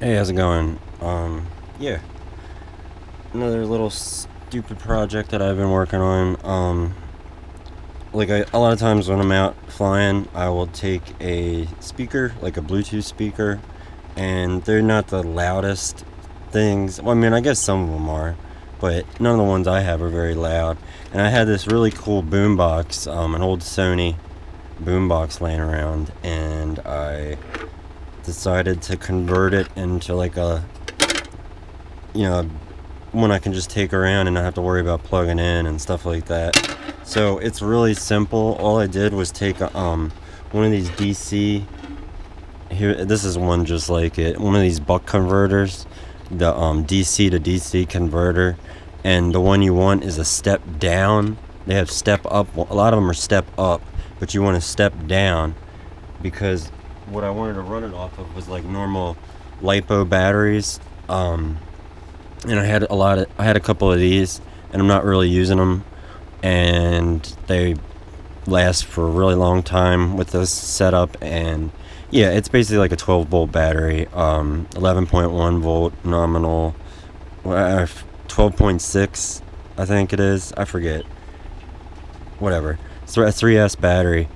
Hey, how's it going? Yeah, another little stupid project that I've been working on. A lot of times when I'm out flying, I will take a speaker, like a Bluetooth speaker, and they're not the loudest things. Well, I mean, I guess some of them are, but none of the ones I have are very loud. And I had this really cool boombox, an old Sony boombox laying around, and I decided to convert it into like a, you know, one I can just take around and not have to worry about plugging in and stuff like that. So it's really simple. All I did was take one of these DC, here, this is one just like it, one of these buck converters, the DC to DC converter, and the one you want is a step down. They have step up, a lot of them are step up, but you want to step down because what I wanted to run it off of was like normal Lipo batteries. And I had a couple of these, and I'm not really using them, and they last for a really long time with this setup. And yeah, it's basically like a 12 volt battery, 11.1 volt nominal, 12.6 I think it is, I forget, whatever. It's a 3S battery,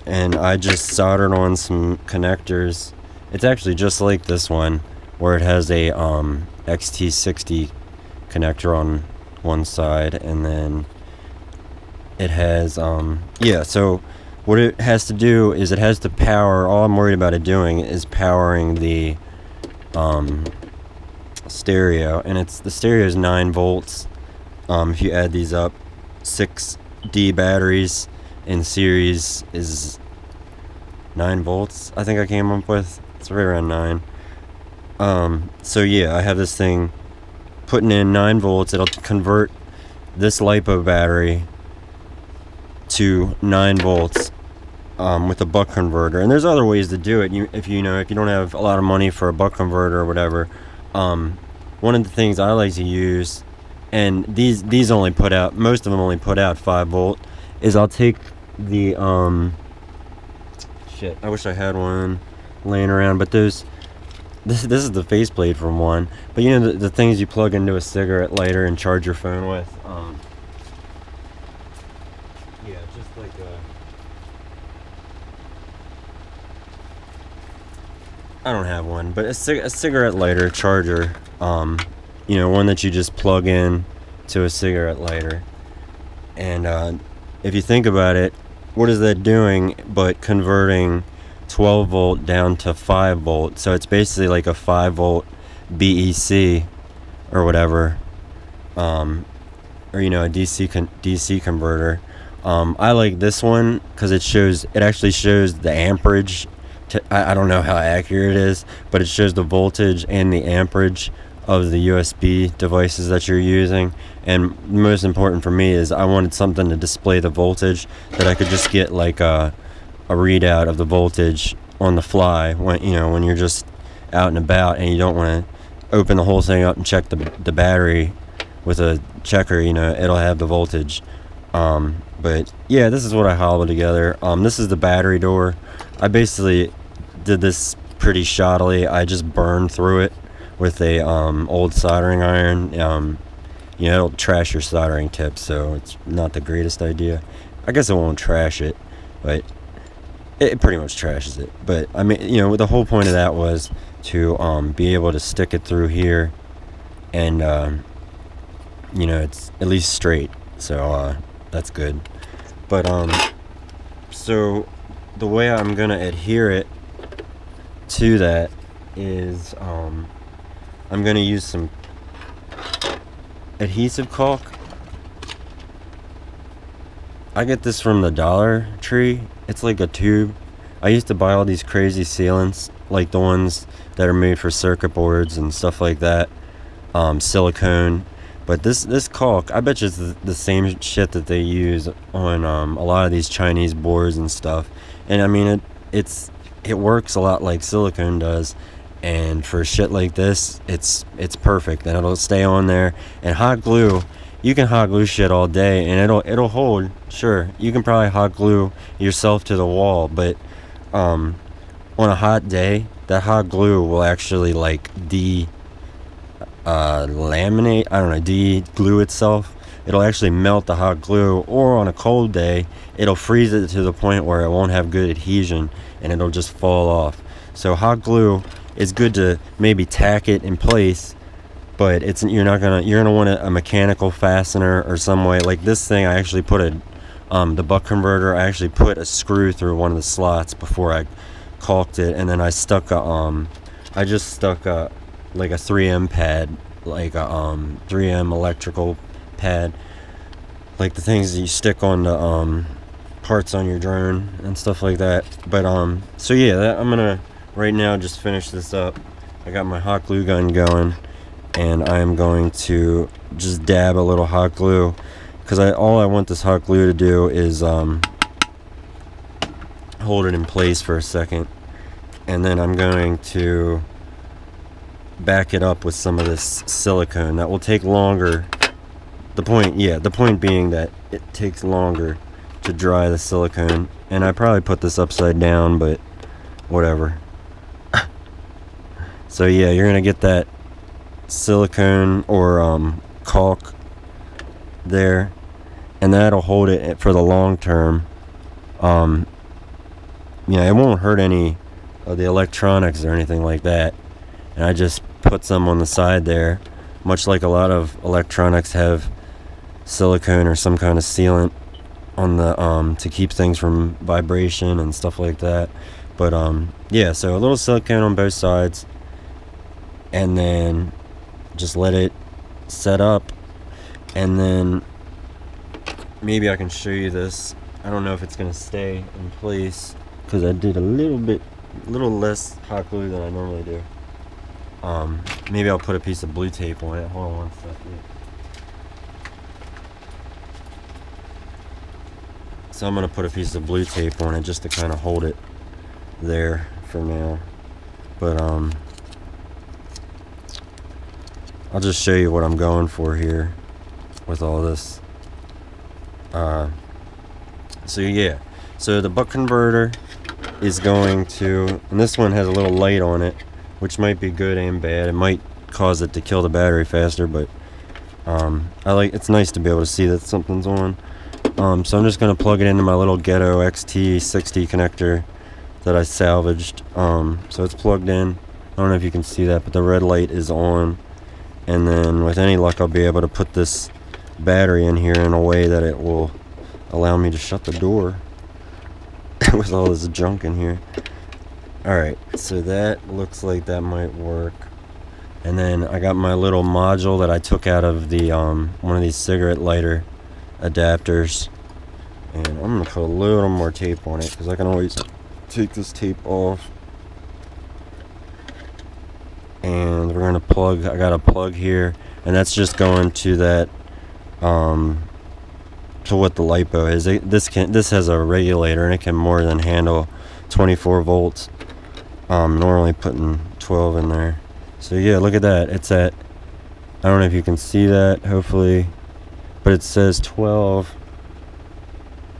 and I just soldered on some connectors. It's actually just like this one, where it has a XT60 connector on one side, and then it has so what it has to do is it has to power, all I'm worried about it doing is powering the stereo, and the stereo is 9 volts. If you add these up, 6D batteries in series is 9 volts, I think I came up with. It's right around 9. So yeah, I have this thing putting in 9 volts. It'll convert this Lipo battery to 9 volts with a buck converter. And there's other ways to do it. If you don't have a lot of money for a buck converter or whatever, one of the things I like to use, and these only put out, most of them only put out 5 volt, is I'll take the shit, I wish I had one laying around, but this is the faceplate from one. But you know the things you plug into a cigarette lighter and charge your phone with. Yeah, just like I don't have one, but a cigarette lighter charger. One that you just plug in to a cigarette lighter. And if you think about it, what is that doing but converting 12 volt down to 5 volt? So it's basically like a 5 volt BEC or whatever, or a DC converter. I like this one because it actually shows the amperage. I don't know how accurate it is, but it shows the voltage and the amperage of the USB devices that you're using. And most important for me is I wanted something to display the voltage, that I could just get like a readout of the voltage on the fly when you're just out and about and you don't want to open the whole thing up and check the battery with a checker. It'll have the voltage. But yeah, this is what I hollowed together. This is the battery door. I basically did this pretty shoddily. I just burned through it with a old soldering iron. It'll trash your soldering tips, so it's not the greatest idea. I guess it won't trash it, but it pretty much trashes it. But I mean, the whole point of that was to be able to stick it through here, and it's at least straight, so that's good. But so the way I'm gonna adhere it to that is I'm gonna use some adhesive caulk. I get this from the Dollar Tree. It's like a tube. I used to buy all these crazy sealants, like the ones that are made for circuit boards and stuff like that, silicone. But this caulk, I bet you it's the same shit that they use on a lot of these Chinese boards and stuff. And I mean, it works a lot like silicone does. And for shit like this, it's perfect, and it'll stay on there. And hot glue, you can hot glue shit all day, and it'll hold. Sure, you can probably hot glue yourself to the wall, but on a hot day, that hot glue will actually like laminate, I don't know, de-glue itself. It'll actually melt the hot glue, or on a cold day, it'll freeze it to the point where it won't have good adhesion and it'll just fall off. So hot glue is good to maybe tack it in place, but you're gonna want a mechanical fastener or some way. Like this thing, I actually put the buck converter, I actually put a screw through one of the slots before I caulked it, and then I stuck I just stuck like a 3M pad, like a 3M electrical pad, like the things that you stick on the parts on your drone and stuff like that. But so yeah, I'm gonna right now just finish this up. I got my hot glue gun going, and I am going to just dab a little hot glue, because all I want this hot glue to do is hold it in place for a second, and then I'm going to back it up with some of this silicone. That will take longer. The point being that it takes longer to dry the silicone, and I probably put this upside down, but whatever. So yeah, you're gonna get that silicone or caulk there, and that'll hold it for the long term. It won't hurt any of the electronics or anything like that. And I just put some on the side there, much like a lot of electronics have silicone or some kind of sealant on the to keep things from vibration and stuff like that. But yeah, so a little silicone on both sides, and then just let it set up, and then maybe I can show you this. I don't know if it's gonna stay in place because I did a little less hot glue than I normally do. Maybe I'll put a piece of blue tape on it. Hold on one second. So I'm gonna put a piece of blue tape on it just to kind of hold it there for now. But I'll just show you what I'm going for here with all this. So yeah, so the buck converter is going to, and this one has a little light on it, which might be good and bad. It might cause it to kill the battery faster, but it's nice to be able to see that something's on. So I'm just going to plug it into my little Ghetto XT60 connector that I salvaged. So it's plugged in. I don't know if you can see that, but the red light is on. And then with any luck, I'll be able to put this battery in here in a way that it will allow me to shut the door with all this junk in here. Alright, so that looks like that might work. And then I got my little module that I took out of the one of these cigarette lighter adapters, and I'm gonna put a little more tape on it because I can always take this tape off. And we're gonna plug, I got a plug here, and that's just going to that to what the Lipo is. This has a regulator, and it can more than handle 24 volts. Normally putting 12 in there. So yeah, look at that. It's at, I don't know if you can see that, hopefully, but it says 12.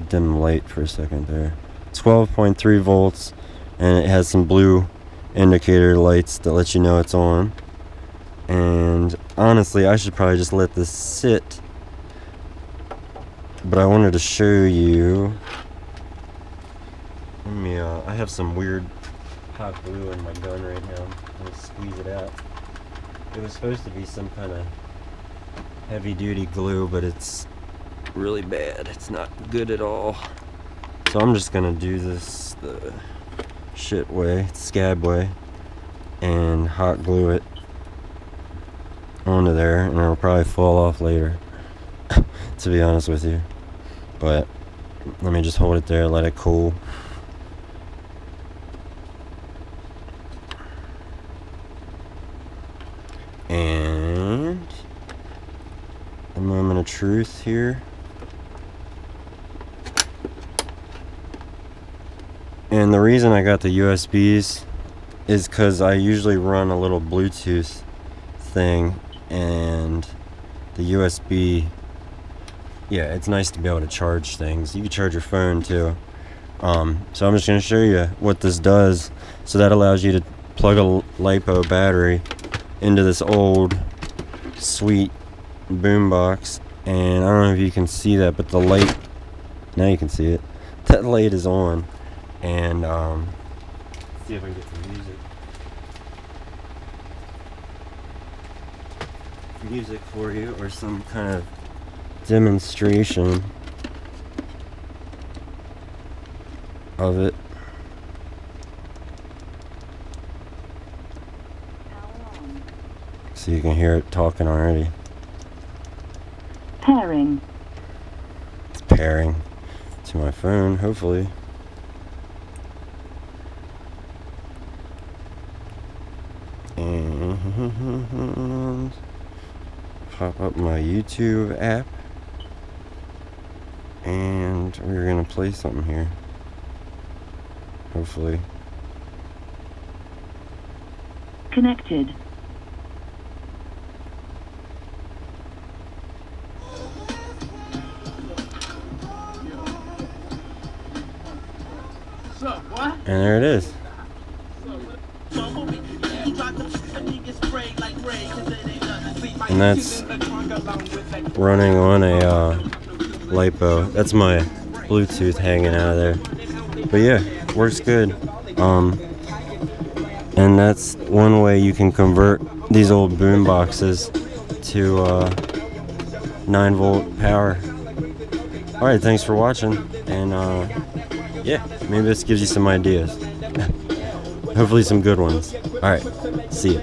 Dim light for a second there. 12.3 volts, and it has some blue indicator lights that let you know it's on. And honestly, I should probably just let this sit, but I wanted to show you. Let me I have some weird hot glue in my gun right now. I'm gonna squeeze it out. It was supposed to be some kind of heavy duty glue, but it's really bad. It's not good at all. So I'm just gonna do this the shit way, scab way, and hot glue it onto there, and it'll probably fall off later, to be honest with you. But let me just hold it there, let it cool. And a moment of truth here. And the reason I got the USBs is because I usually run a little Bluetooth thing, and the USB, yeah, it's nice to be able to charge things. You can charge your phone too. So I'm just going to show you what this does. So that allows you to plug a Lipo battery into this old sweet boombox, and I don't know if you can see that, but the light, now you can see it, that light is on. And see if I can get some music for you, or some kind of demonstration of it. So you can hear it talking already. Pairing. It's pairing to my phone, hopefully. And pop up my YouTube app. And we're gonna play something here. Hopefully. Connected. And there it is. And that's running on a Lipo. That's my Bluetooth hanging out of there. But yeah, works good. And that's one way you can convert these old boom boxes to 9-volt power. Alright, thanks for watching. And yeah, maybe this gives you some ideas. Hopefully some good ones. Alright, see ya.